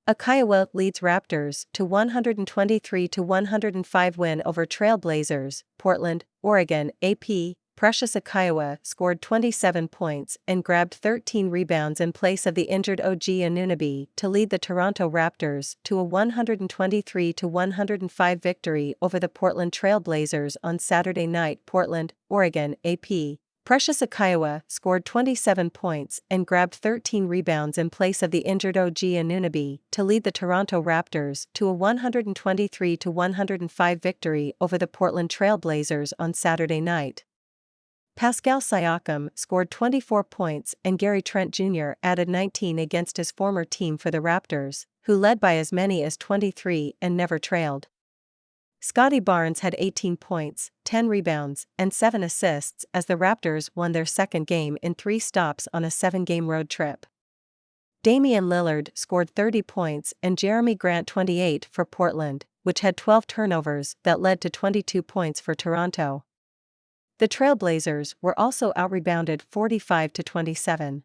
Achiuwa leads Raptors to 123-105 win over Trailblazers, Portland, Oregon. AP, Precious Achiuwa scored 27 points and grabbed 13 rebounds in place of the injured OG Anunoby to lead the Toronto Raptors to a 123-105 victory over the Portland Trailblazers on Saturday night. Portland, Oregon. AP, Precious Achiuwa scored 27 points and grabbed 13 rebounds in place of the injured OG Anunoby to lead the Toronto Raptors to a 123-105 victory over the Portland Trailblazers on Saturday night. Pascal Siakam scored 24 points and Gary Trent Jr. added 19 against his former team for the Raptors, who led by as many as 23 and never trailed. Scotty Barnes had 18 points, 10 rebounds, and 7 assists as the Raptors won their second game in 3 stops on a 7-game road trip. Damian Lillard scored 30 points and Jeremy Grant 28 for Portland, which had 12 turnovers that led to 22 points for Toronto. The Trailblazers were also out-rebounded 45-27.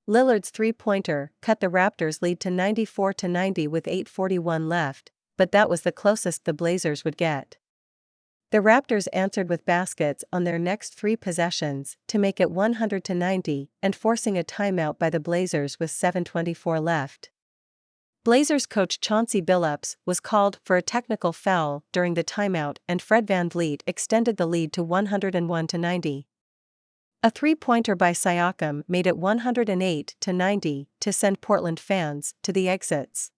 Lillard's three-pointer cut the Raptors' lead to 94-90 with 8:41 left, but that was the closest the Blazers would get. The Raptors answered with baskets on their next 3 possessions to make it 100-90 and forcing a timeout by the Blazers with 7:24 left. Blazers coach Chauncey Billups was called for a technical foul during the timeout and Fred VanVleet extended the lead to 101-90. A three-pointer by Siakam made it 108-90 to send Portland fans to the exits.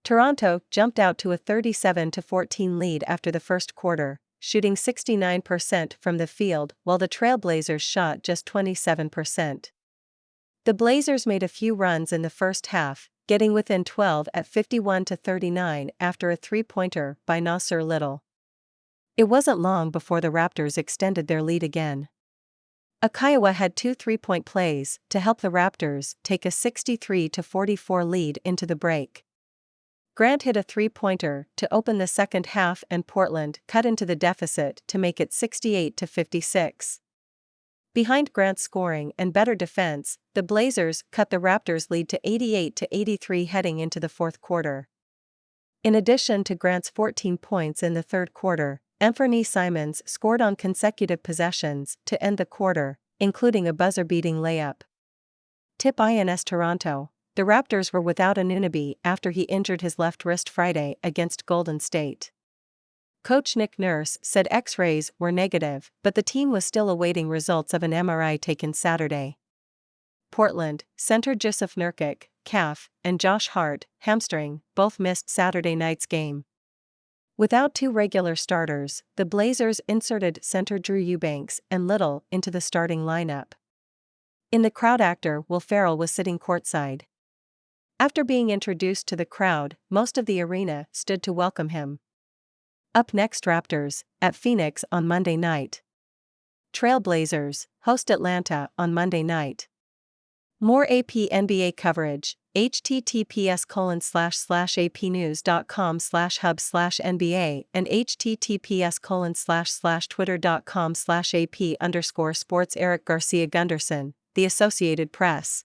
Toronto jumped out to a 37-14 lead after the first quarter, shooting 69% from the field while the Trailblazers shot just 27%. The Blazers made a few runs in the first half, getting within 12 at 51-39 after a three-pointer by Nasir Little. It wasn't long before the Raptors extended their lead again. Achiuwa had 2 three-point plays to help the Raptors take a 63-44 lead into the break. Grant hit a three-pointer to open the second half and Portland cut into the deficit to make it 68-56. Behind Grant's scoring and better defense, the Blazers cut the Raptors' lead to 88-83 heading into the fourth quarter. In addition to Grant's 14 points in the third quarter, Anthony Simons scored on consecutive possessions to end the quarter, including a buzzer-beating layup. Tip INS Toronto. The Raptors were without Anunoby after he injured his left wrist Friday against Golden State. Coach Nick Nurse said X-rays were negative, but the team was still awaiting results of an MRI taken Saturday. Portland, center Jusuf Nurkic, calf, and Josh Hart, hamstring, both missed Saturday night's game. Without 2 regular starters, the Blazers inserted center Drew Eubanks and Little into the starting lineup. In the crowd, actor Will Ferrell was sitting courtside. After being introduced to the crowd, most of the arena stood to welcome him. Up next, Raptors at Phoenix on Monday night. Trailblazers host Atlanta on Monday night. More AP NBA coverage, https://apnews.com/hub/NBA and https://twitter.com/AP_sports. Eric Garcia Gunderson, The Associated Press.